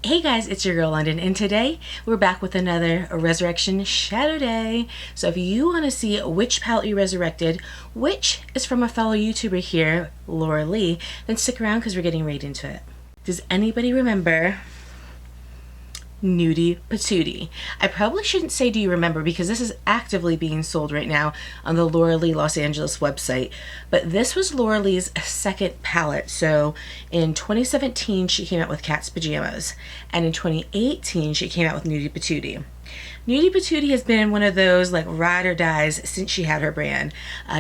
Hey guys, it's your girl London, and today we're back with another Resurrection Shadow Day. So if you want to see which palette you resurrected, which is from a fellow YouTuber here, Laura Lee, then stick around because we're getting right into it. Does anybody remember NUDIE Patootie? I probably shouldn't say do you remember because this is actively being sold right now on the Laura Lee Los Angeles website, but this was Laura Lee's second palette. So in 2017 she came out with Cat's Pajamas, and in 2018 she came out with NUDIE Patootie. NUDIE Patootie has been one of those like ride or dies since she had her brand.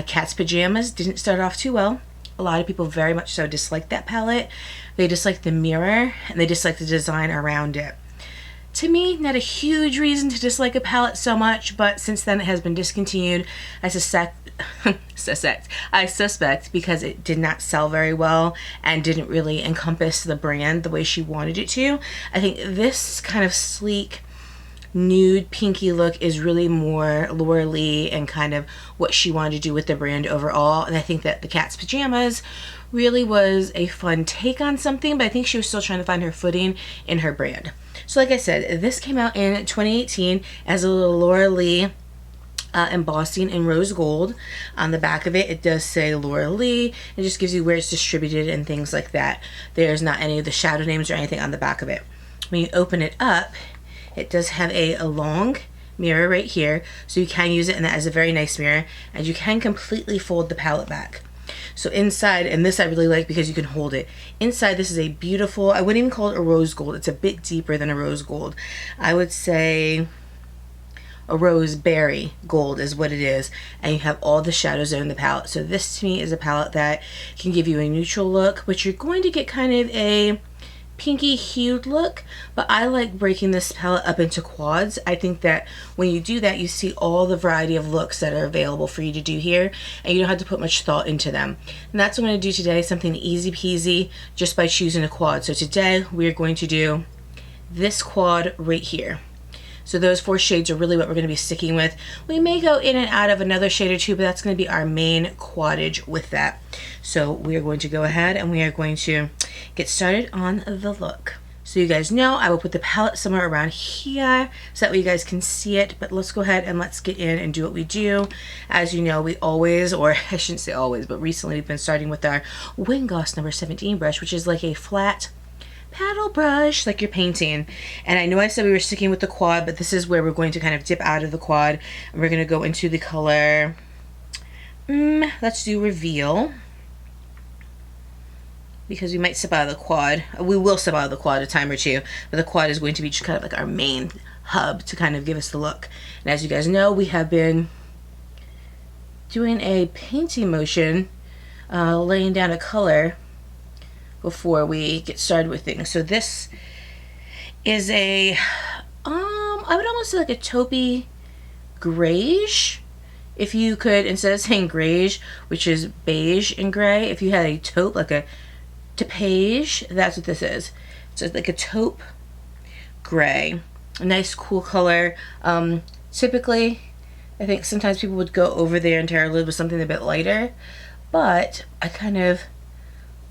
Cat's Pajamas didn't start off too well. A lot of people very much so disliked that palette. They disliked the mirror and they disliked the design around it. To me, not a huge reason to dislike a palette so much, but since then it has been discontinued. I suspect because it did not sell very well and didn't really encompass the brand the way she wanted it to. I think this kind of sleek nude pinky look is really more Laura Lee and kind of what she wanted to do with the brand overall. And I think that the Cat's Pajamas really was a fun take on something, but I think she was still trying to find her footing in her brand. So like I said, this came out in 2018 as a little Laura Lee embossing in rose gold. On the back of it, it does say Laura Lee. It just gives you where it's distributed and things like that. There's not any of the shadow names or anything on the back of it. When you open it up, it does have a long mirror right here, so you can use it, and that is a very nice mirror, and you can completely fold the palette back. So inside, and this I really like because you can hold it. Inside, this is a beautiful, I wouldn't even call it a rose gold. It's a bit deeper than a rose gold. I would say a rose berry gold is what it is. And you have all the shadows in the palette. So this to me is a palette that can give you a neutral look, but you're going to get kind of a pinky hued look, but I like breaking this palette up into quads. I think that when you do that, you see all the variety of looks that are available for you to do here, and you don't have to put much thought into them. And that's what I'm going to do today, something easy peasy just by choosing a quad. So today we're going to do this quad right here. So those 4 shades are really what we're going to be sticking with. We may go in and out of another shade or two, but that's going to be our main quadage with that. So we are going to go ahead and we are going to get started on the look. So you guys know I will put the palette somewhere around here so that way you guys can see it, but let's go ahead and let's get in and do what we do. As you know, we always, or I shouldn't say always, but recently we've been starting with our Wingoss number 17 brush, which is like a flat paddle brush like you're painting. And I know I said we were sticking with the quad, but this is where we're going to kind of dip out of the quad and we're going to go into the color, let's do Reveal, because we might step out of the quad. We will step out of the quad a time or two, but the quad is going to be just kind of like our main hub to kind of give us the look. And as you guys know, we have been doing a painting motion, laying down a color before we get started with things. So this is a I would almost say like a taupey grayish. If you could, instead of saying grayish, which is beige and gray, if you had a taupe, like a beige, that's what this is. So it's like a taupe gray, a nice cool color. Typically I think sometimes people would go over their entire lid with something a bit lighter, but I kind of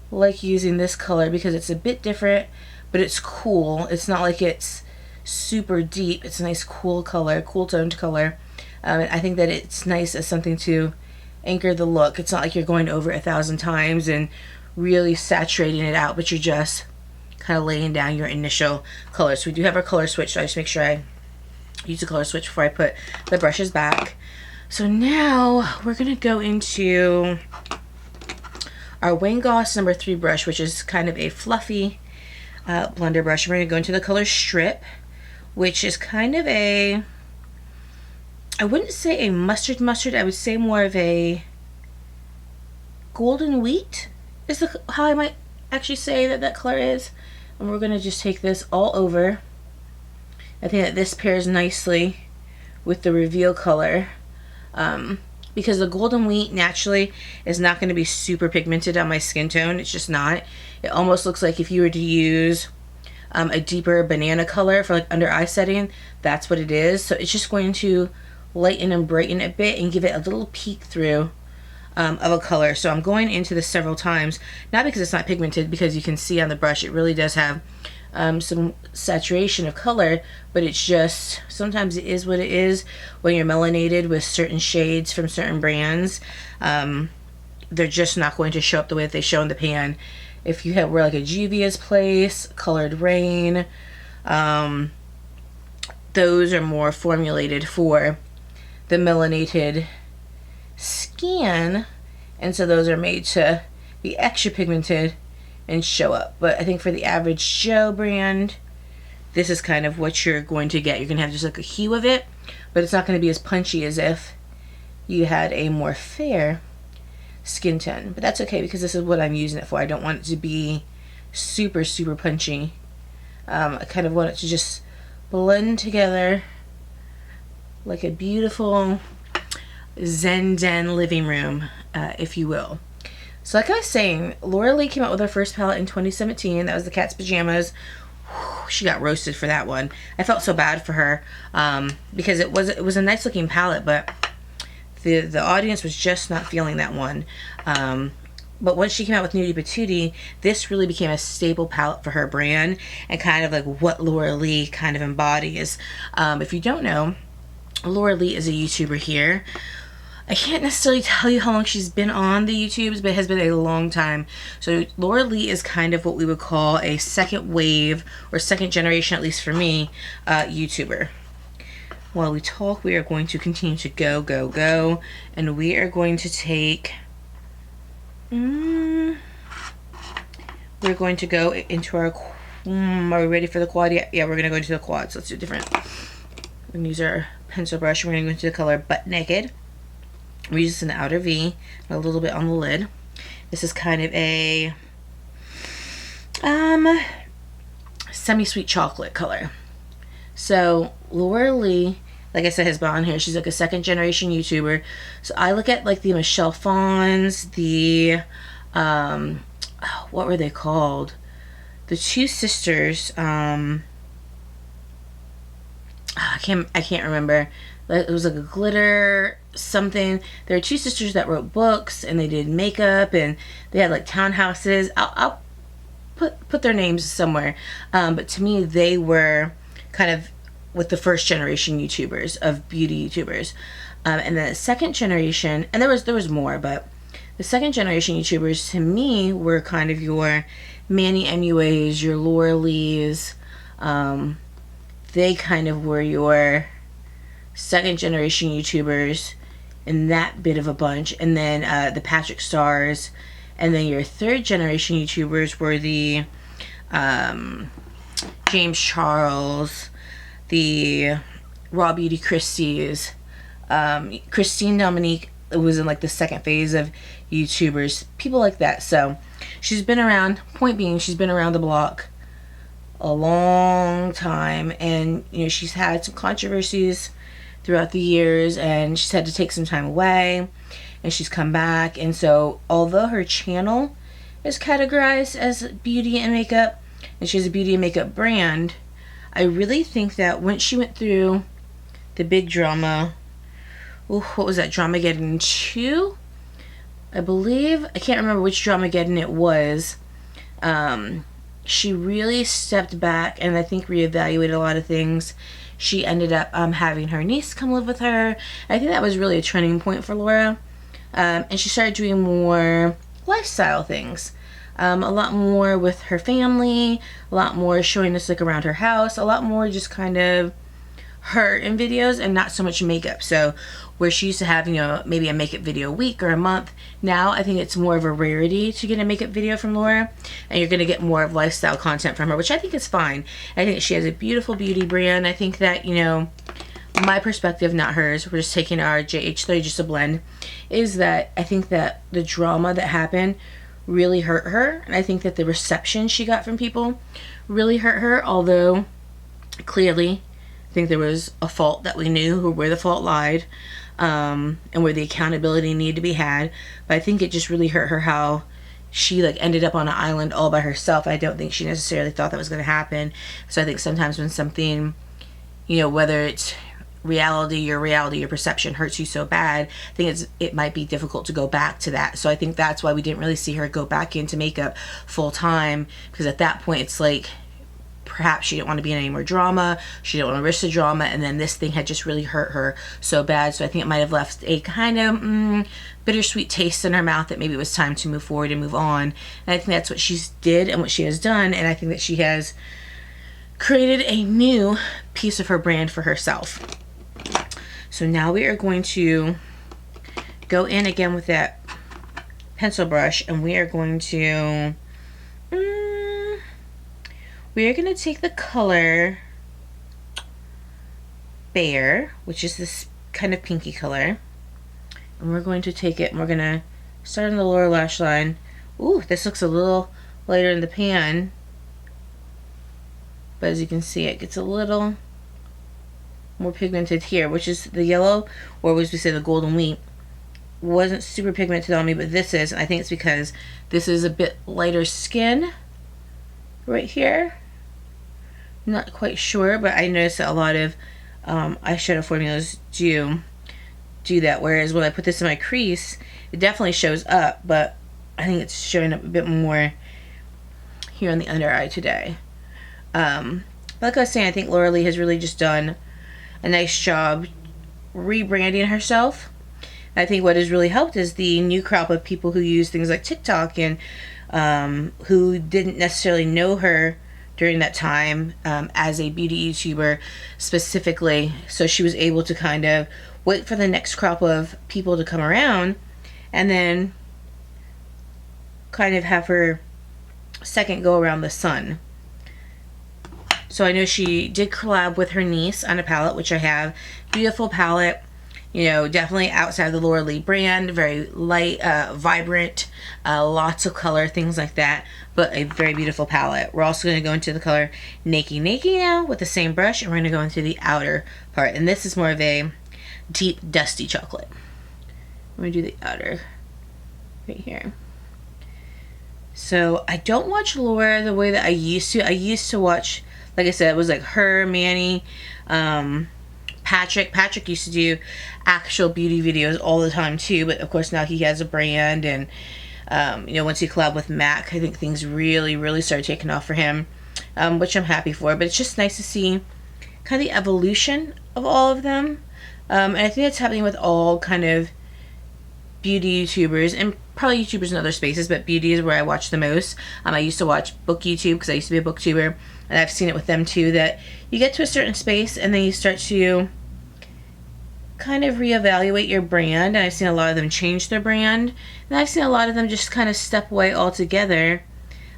like using this color because it's a bit different, but it's cool. It's not like it's super deep. It's a nice cool color, cool toned color. I think that it's nice as something to anchor the look. It's not like you're going over 1,000 times and really saturating it out, but you're just kind of laying down your initial color. So we do have our color switch, so I just make sure I use the color switch before I put the brushes back. So now we're gonna go into our Wingoss number 3 brush, which is kind of a fluffy blender brush. We're going to go into the color Strip, which is kind of a, I wouldn't say a mustard, I would say more of a golden wheat is how I might actually say that color is. And we're going to just take this all over. I think that this pairs nicely with the Reveal color. Because the golden wheat naturally is not going to be super pigmented on my skin tone. It's just not. It almost looks like if you were to use a deeper banana color for like under eye setting, that's what it is. So it's just going to lighten and brighten a bit and give it a little peek through of a color. So I'm going into this several times, not because it's not pigmented, because you can see on the brush it really does have some saturation of color, but it's just, sometimes it is what it is when you're melanated with certain shades from certain brands. They're just not going to show up the way that they show in the pan. If you wear like a Juvia's Place, Colored Rain, those are more formulated for the melanated skin, and so those are made to be extra pigmented and show up. But I think for the average Joe brand, this is kind of what you're going to get. You're going to have just like a hue of it, but it's not going to be as punchy as if you had a more fair skin tone. But that's okay, because this is what I'm using it for. I don't want it to be super, super punchy. I kind of want it to just blend together like a beautiful Zen Den living room, if you will. So like I was saying, Laura Lee came out with her first palette in 2017. That was the Cat's Pajamas. Whew, she got roasted for that one. I felt so bad for her, because it was a nice looking palette, but the audience was just not feeling that one. But once she came out with NUDIE PATOOTIE, this really became a staple palette for her brand, and kind of like what Laura Lee kind of embodies. If you don't know, Laura Lee is a YouTuber here. I can't necessarily tell you how long she's been on the YouTubes, but it has been a long time. So Laura Lee is kind of what we would call a second wave, or second generation, at least for me, YouTuber. While we talk, we are going to continue to go, and we are going to take... we're going to go into our... are we ready for the quad? Yeah, we're going to go into the quads. Let's do different. We're going to use our pencil brush. We're going to go into the color Butt Naked. We use an outer V, a little bit on the lid. This is kind of a semi-sweet chocolate color. So Laura Lee, like I said, has been on here. She's like a second generation YouTuber. So I look at like the Michelle Fawns, the what were they called? The two sisters. I can't remember. It was like a glitter something. There are two sisters that wrote books, and they did makeup, and they had like townhouses. I'll put their names somewhere. But to me, they were kind of with the first generation YouTubers of beauty YouTubers. And the second generation, and there was more, but the second generation YouTubers to me were kind of your Manny MUAs, your Laura Lees. They kind of were your second generation YouTubers in that bit of a bunch, and then the Patrick Stars, and then your third generation YouTubers were the James Charles, the Raw Beauty Christie's, Christine Dominique was in like the second phase of YouTubers, people like that. So she's been around, point being, she's been around the block a long time, and you know, she's had some controversies throughout the years, and she's had to take some time away, and she's come back. And so although her channel is categorized as beauty and makeup, and she has a beauty and makeup brand, I really think that once she went through the big drama, what was that, Dramageddon 2? I believe, I can't remember which Dramageddon it was. She really stepped back and I think reevaluated a lot of things. She ended up having her niece come live with her. I think that was really a turning point for Laura. And she started doing more lifestyle things. A lot more with her family, a lot more showing us like around her house, a lot more just kind of her in videos and not so much makeup. So where she used to have, you know, maybe a makeup video a week or a month, now I think it's more of a rarity to get a makeup video from Laura, and you're going to get more of lifestyle content from her, which I think is fine. I think she has a beautiful beauty brand. I think that, you know, my perspective, not hers, we're just taking our JH30 just a blend, is that I think that the drama that happened really hurt her, and I think that the reception she got from people really hurt her, although clearly I think there was a fault that we knew where the fault lied, and where the accountability needed to be had. But I think it just really hurt her how she like ended up on an island all by herself. I don't think she necessarily thought that was going to happen. So I think sometimes when something, you know, whether it's reality, your perception hurts you so bad, I think it might be difficult to go back to that. So I think that's why we didn't really see her go back into makeup full time, because at that point it's like perhaps she didn't want to be in any more drama. She didn't want to risk the drama, and then this thing had just really hurt her so bad. So I think it might have left a kind of bittersweet taste in her mouth that maybe it was time to move forward and move on. And I think that's what she did and what she has done. And I think that she has created a new piece of her brand for herself. So now we are going to go in again with that pencil brush, and we are going to take the color Bear, which is this kind of pinky color, and we're going to take it and we're going to start on the lower lash line. Ooh, this looks a little lighter in the pan, but as you can see, it gets a little more pigmented here, which is the yellow, or as we say, the golden wheat, wasn't super pigmented on me, but this is. I think it's because this is a bit lighter skin right here. Not quite sure, but I noticed that a lot of eyeshadow formulas do that, whereas when I put this in my crease, it definitely shows up, but I think it's showing up a bit more here on the under eye today. Like I was saying, I think Laura Lee has really just done a nice job rebranding herself. I think what has really helped is the new crop of people who use things like TikTok and who didn't necessarily know her during that time as a beauty YouTuber specifically. So she was able to kind of wait for the next crop of people to come around and then kind of have her second go around the sun. So I know she did collab with her niece on a palette, which I have. Beautiful palette. You know, definitely outside the Laura Lee brand, very light, vibrant, lots of color, things like that, but a very beautiful palette. We're also going to go into the color Nakey Nakey now with the same brush, and we're going to go into the outer part, and this is more of a deep, dusty chocolate. I'm going to do the outer right here. So I don't watch Laura the way that I used to. I used to watch, like I said, it was like her, Manny, Patrick used to do actual beauty videos all the time too, but of course now he has a brand, and you know, once he collabed with MAC, I think things really started taking off for him, which I'm happy for. But it's just nice to see kind of the evolution of all of them, and I think that's happening with all kind of beauty YouTubers, and probably YouTubers in other spaces, but beauty is where I watch the most. I used to watch book YouTube because I used to be a booktuber, and I've seen it with them too, that you get to a certain space and then you start to kind of reevaluate your brand, and I've seen a lot of them change their brand, and I've seen a lot of them just kind of step away altogether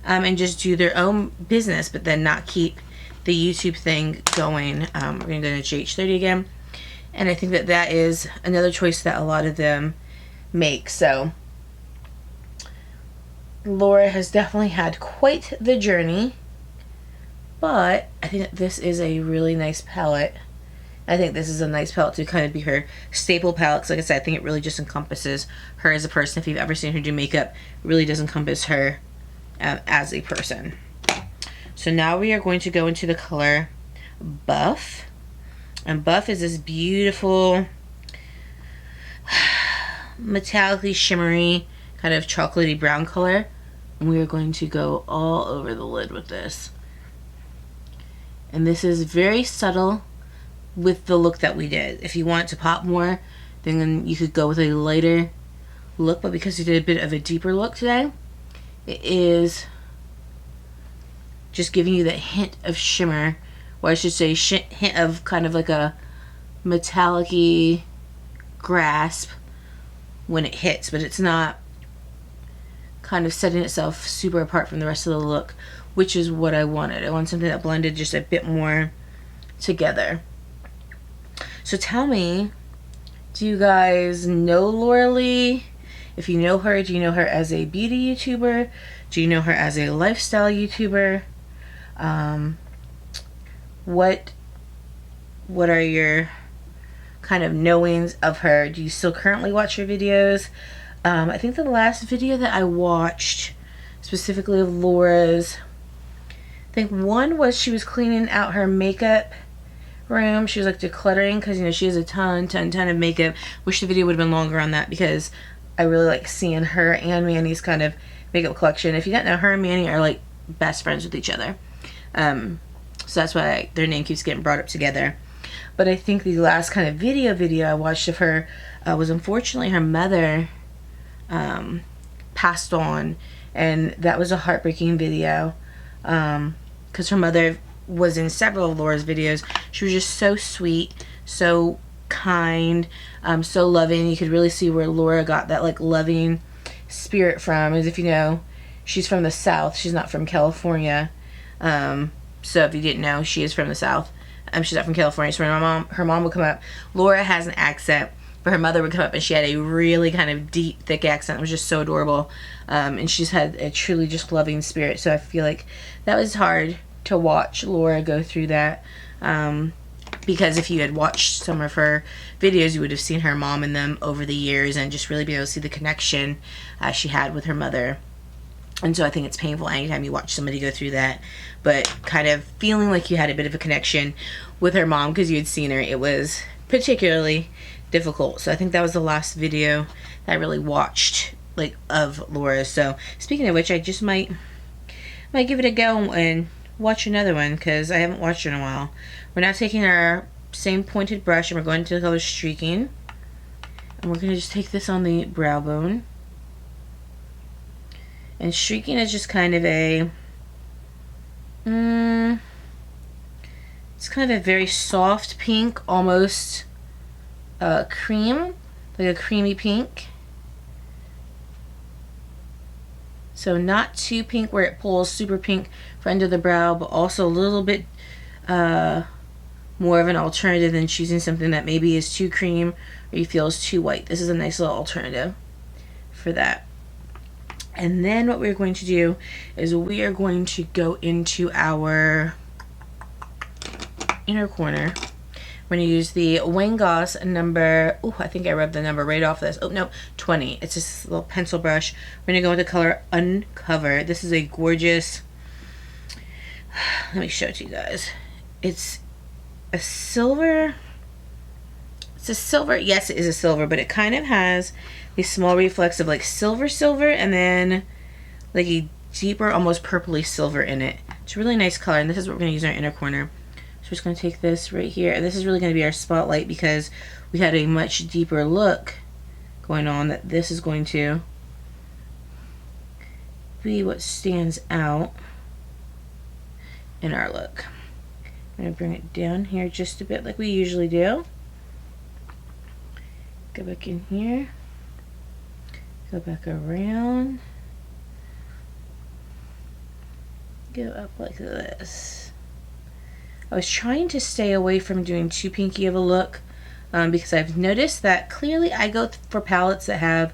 and just do their own business, but then not keep the YouTube thing going. We're going to go to GH30 again, and I think that that is another choice that a lot of them make. So Laura has definitely had quite the journey, but I think that this is a really nice palette. I think this is a nice palette to kind of be her staple palette, because like I said, I think it really just encompasses her as a person. If you've ever seen her do makeup, it really does encompass her as a person. So now we are going to go into the color Buff, and Buff is this beautiful metallically shimmery kind of chocolatey brown color, and we are going to go all over the lid with this. And this is very subtle with the look that we did. If you want to pop more, then you could go with a lighter look, but because we did a bit of a deeper look today, it is just giving you that hint of shimmer, or I should say hint of kind of like a metallic-y grasp when it hits, but it's not kind of setting itself super apart from the rest of the look, which is what I wanted. I wanted something that blended just a bit more together. So tell me, do you guys know Laura Lee? If you know her, do you know her as a beauty YouTuber? Do you know her as a lifestyle YouTuber? What are your kind of knowings of her? Do you still currently watch her videos? I think the last video that I watched specifically of Laura's, I think one was she was cleaning out her makeup room. She was like decluttering, because you know she has a ton of makeup. Wish the video would have been longer on that, because I really like seeing her and Manny's kind of makeup collection. If you don't know, her and Manny are like best friends with each other. So that's why their name keeps getting brought up together. But I think the last kind of video I watched of her was, unfortunately, her mother passed on, and that was a heartbreaking video, because her mother was in several of Laura's videos. She was just so sweet, so kind, so loving. You could really see where Laura got that like loving spirit from. As if you know, she's from the South. She's not from California. So if you didn't know, she is from the South. She's not from California. So when her mom would come up, Laura has an accent, but her mother would come up and she had a really kind of deep, thick accent. It was just so adorable. And she's had a truly just loving spirit. So I feel like that was hard to watch Laura go through that. Because if you had watched some of her videos, you would have seen her mom in them over the years and just really be able to see the connection she had with her mother. And so I think it's painful anytime you watch somebody go through that, but kind of feeling like you had a bit of a connection with her mom because you had seen her. It was particularly difficult. So I think that was the last video that I really watched, like, of Laura. So speaking of which, I just might give it a go and watch another one because I haven't watched it in a while. We're now taking our same pointed brush and we're going to the color Streaking. And we're going to just take this on the brow bone. And Streaking is just kind of a, it's kind of a very soft pink, almost cream, like a creamy pink. So not too pink where it pulls super pink for under the brow, but also a little bit more of an alternative than choosing something that maybe is too cream or you feel is too white. This is a nice little alternative for that. And then what we're going to do is we are going to go into our inner corner. We're going to use the Wayne Goss number, oh, I think I rubbed the number right off this. Oh, no, 20. It's just a little pencil brush. We're going to go with the color Uncover. This is a gorgeous, let me show it to you guys. It's a silver. It's a silver. Yes, it is a silver, but it kind of has a small reflex of like silver and then like a deeper, almost purpley silver in it. It's a really nice color, and this is what we're going to use in our inner corner. So we're just going to take this right here, and this is really going to be our spotlight because we had a much deeper look going on, that this is going to be what stands out in our look. I'm going to bring it down here just a bit like we usually do. Go back in here. Go back around. Go up like this. I was trying to stay away from doing too pinky of a look because I've noticed that clearly I go for palettes that have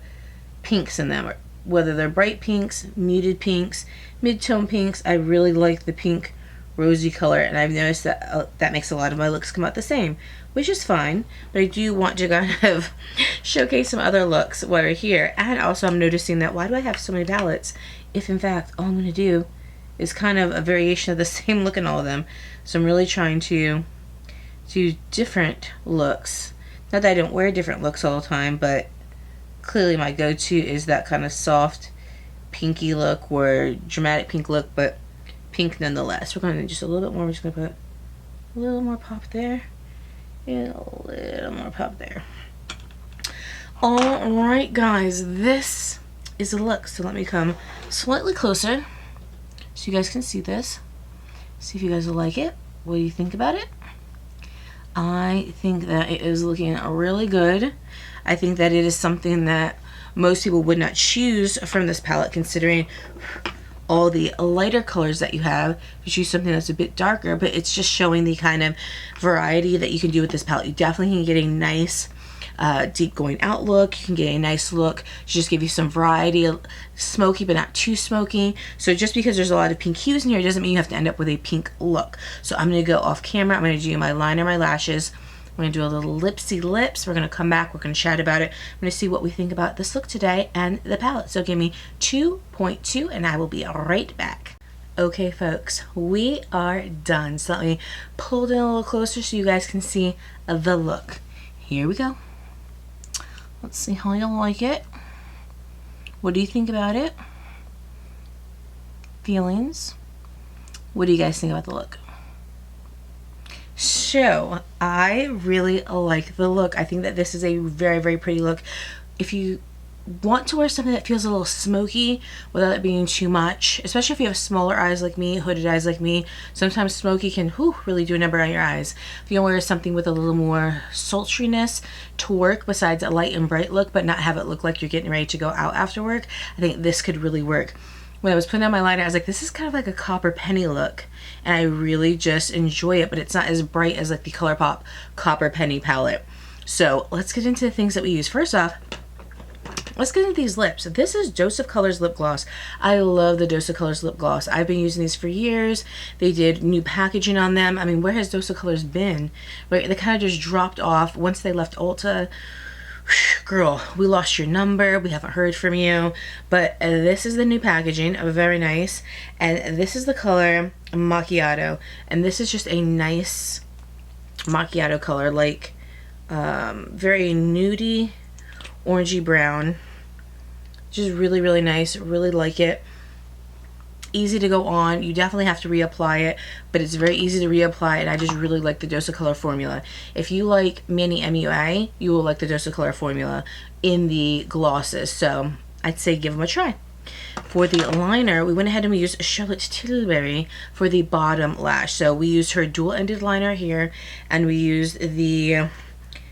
pinks in them, whether they're bright pinks, muted pinks, mid-tone pinks. I really like the pink rosy color, and I've noticed that that makes a lot of my looks come out the same, which is fine, but I do want to kind of showcase some other looks while we're here. And also I'm noticing that why do I have so many palettes if in fact all I'm going to do is kind of a variation of the same look in all of them. So I'm really trying to do different looks. Not that I don't wear different looks all the time, but clearly my go-to is that kind of soft pinky look or dramatic pink look, but pink nonetheless. We're going to just a little bit more. We're just going to put a little more pop there and a little more pop there. Alright guys, this is a look. So let me come slightly closer so you guys can see this. See if you guys will like it. What do you think about it? I think that it is looking really good. I think that it is something that most people would not choose from this palette, considering all the lighter colors that you have. You choose something that's a bit darker, but it's just showing the kind of variety that you can do with this palette. You definitely can get a nice deep going out look. You can get a nice look to just give you some variety, smoky but not too smoky. So just because there's a lot of pink hues in here doesn't mean you have to end up with a pink look. So I'm going to go off camera. I'm going to do my liner, my lashes. I'm going to do a little lipsy lips. We're going to come back. We're going to chat about it. I'm going to see what we think about this look today and the palette. So give me 2.2 and I will be right back. Okay folks, we are done. So let me pull it in a little closer so you guys can see the look. Here we go. Let's see how you like it. What do you think about it? Feelings? What do you guys think about the look? too. I really like the look. I think that this is a very, very pretty look. If you want to wear something that feels a little smoky without it being too much, especially if you have smaller eyes like me, hooded eyes like me, sometimes smoky can really do a number on your eyes. If you want to wear something with a little more sultriness to work besides a light and bright look, but not have it look like you're getting ready to go out after work, I think this could really work. When I was putting on my liner, I was like, this is kind of like a copper penny look, and I really just enjoy it, but it's not as bright as like the Colourpop Copper Penny palette. So let's get into the things that we use. First off, let's get into these lips. This is Dose of Colors lip gloss. I love the Dose of Colors lip gloss. I've been using these for years. They did new packaging on them. I mean, where has Dose of Colors been? Right, they kind of just dropped off once they left Ulta. Girl, we lost your number. We haven't heard from you. But this is the new packaging. Very nice. And this is the color Macchiato. And this is just a nice macchiato color, like very nudie, orangey brown. Just really, really nice. Really like it. Easy to go on. You definitely have to reapply it, but it's very easy to reapply, and I just really like the Dose of Color formula. If you like Mini MUA, you will like the Dose of Color formula in the glosses, so I'd say give them a try. For the liner, we went ahead and we used Charlotte Tilbury for the bottom lash. So we used her dual-ended liner here, and we used the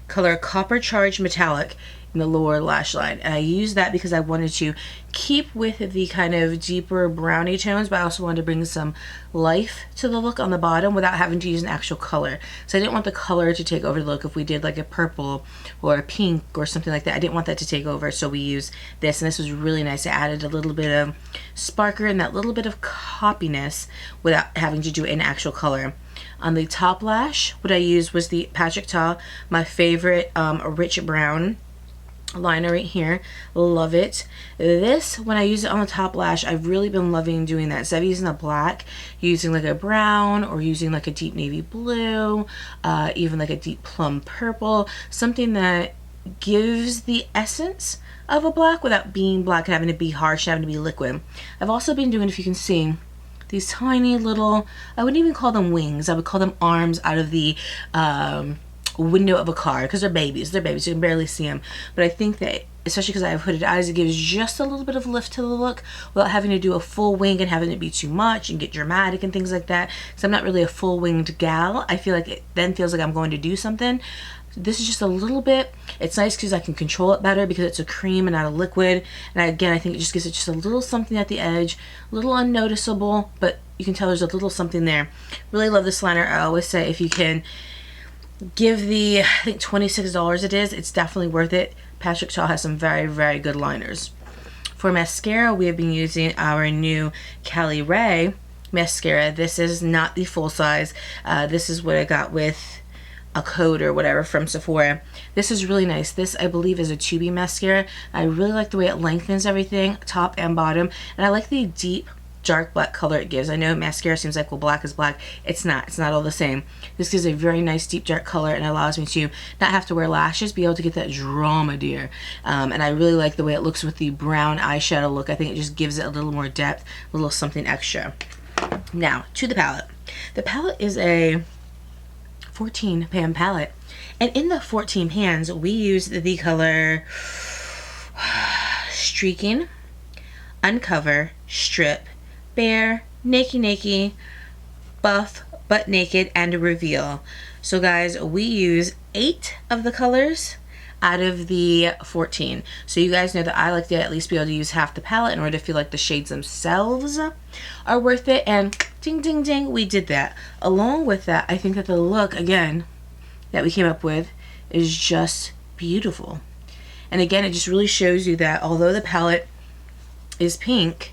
color Copper Charged Metallic in the lower lash line. And I used that because I wanted to keep with the kind of deeper brownie tones, but I also wanted to bring some life to the look on the bottom without having to use an actual color. So I didn't want the color to take over the look. If we did like a purple or a pink or something like that, I didn't want that to take over, so we used this, and this was really nice. It added a little bit of sparkle and that little bit of coppiness without having to do an actual color. On the top lash, what I used was the Patrick Ta, my favorite rich brown liner right here. Love it. This, when I use it on the top lash, I've really been loving doing that. So I've using a black, using like a brown, or using like a deep navy blue, even like a deep plum purple, something that gives the essence of a black without being black and having to be harsh, having to be liquid. I've also been doing, if you can see, these tiny little, I wouldn't even call them wings, I would call them arms out of the window of a car, because they're babies, you can barely see them. But I think that, especially because I have hooded eyes, it gives just a little bit of lift to the look without having to do a full wing and having it be too much and get dramatic and things like that. Because I'm not really a full winged gal. I feel like it then feels like I'm going to do something. This is just a little bit. It's nice because I can control it better because it's a cream and not a liquid. And again, I think it just gives it just a little something at the edge, a little unnoticeable, but you can tell there's a little something there. Really love this liner. I always say if you can give the, I think $26 it is, it's definitely worth it. Patrick Ta has some very, very good liners. For mascara, we have been using our new Cali Ray mascara. This is not the full size. This is what I got with a code or whatever from Sephora. This is really nice. This, I believe, is a 2B mascara. I really like the way it lengthens everything, top and bottom, and I like the deep dark black color it gives. I know mascara seems like, well, black is black. It's not all the same. This gives a very nice deep dark color and allows me to not have to wear lashes, be able to get that drama dear. And I really like the way it looks with the brown eyeshadow look. I think it just gives it a little more depth, a little something extra. Now to the palette. The palette is a 14 pan palette, and in the 14 pans we use the color Streaking, Uncover, Strip, Bare, Naked, Buff, Butt Naked, and Reveal. So guys, we use 8 of the colors out of the 14. So you guys know that I like to at least be able to use half the palette in order to feel like the shades themselves are worth it, and ding ding ding, we did that. Along with that, I think that the look, again, that we came up with is just beautiful. And again, it just really shows you that although the palette is pink,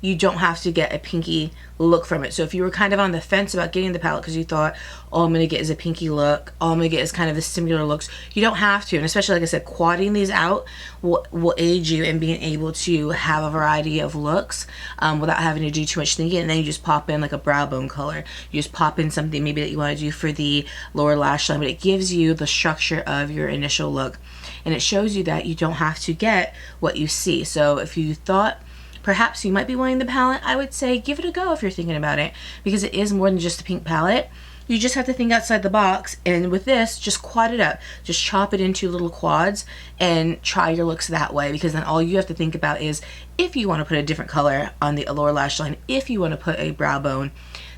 you don't have to get a pinky look from it. So if you were kind of on the fence about getting the palette because you thought, all I'm going to get is a pinky look, all I'm going to get is kind of the similar looks, you don't have to. And especially, like I said, quadding these out will aid you in being able to have a variety of looks without having to do too much thinking. And then you just pop in like a brow bone color. You just pop in something maybe that you want to do for the lower lash line, but it gives you the structure of your initial look. And it shows you that you don't have to get what you see. So if you thought perhaps you might be wanting the palette, I would say give it a go if you're thinking about it, because it is more than just a pink palette. You just have to think outside the box, and with this, just quad it up. Just chop it into little quads and try your looks that way, because then all you have to think about is if you want to put a different color on the lower lash line, if you want to put a brow bone.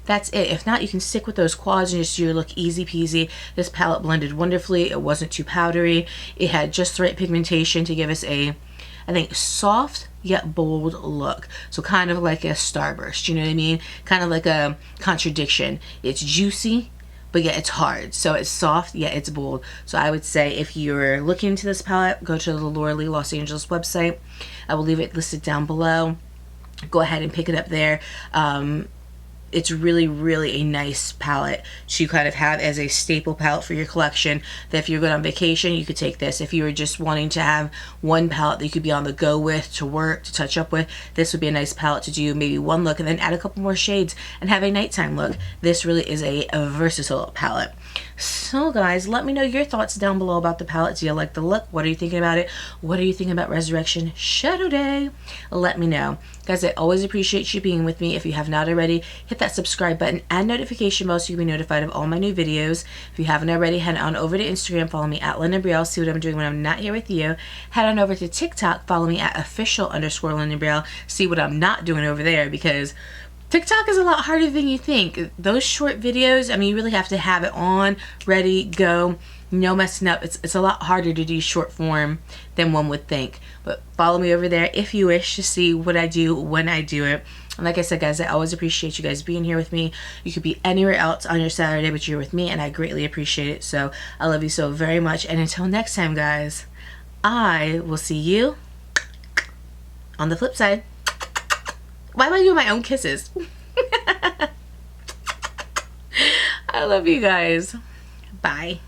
That's it. If not, you can stick with those quads and just do your look easy peasy. This palette blended wonderfully. It wasn't too powdery. It had just the right pigmentation to give us a, I think, soft yet bold look. So kind of like a starburst, you know what I mean? Kind of like a contradiction. It's juicy, but yet it's hard. So it's soft, yet it's bold. So I would say if you're looking into this palette, go to the Laura Lee Los Angeles website. I will leave it listed down below. Go ahead and pick it up there. It's really, really a nice palette to kind of have as a staple palette for your collection, that if you're going on vacation, you could take this. If you were just wanting to have one palette that you could be on the go with, to work, to touch up with, this would be a nice palette to do maybe one look and then add a couple more shades and have a nighttime look. This really is a versatile palette. So guys, let me know your thoughts down below about the palette. Do you like the look? What are you thinking about it? What are you thinking about Resurrection Shadow Day? Let me know. Guys, I always appreciate you being with me. If you have not already, hit that subscribe button and notification bell so you can be notified of all my new videos. If you haven't already, head on over to Instagram, follow me at Lynda Brielle, see what I'm doing when I'm not here with you. Head on over to TikTok, follow me at official_Lynda Brielle, see what I'm not doing over there, because TikTok is a lot harder than you think. Those short videos, I mean, you really have to have it on, ready, go, no messing up. It's a lot harder to do short form than one would think. But follow me over there if you wish to see what I do when I do it. And like I said, guys, I always appreciate you guys being here with me. You could be anywhere else on your Saturday, but you're with me, and I greatly appreciate it. So I love you so very much. And until next time, guys, I will see you on the flip side. Why am I doing my own kisses? I love you guys. Bye.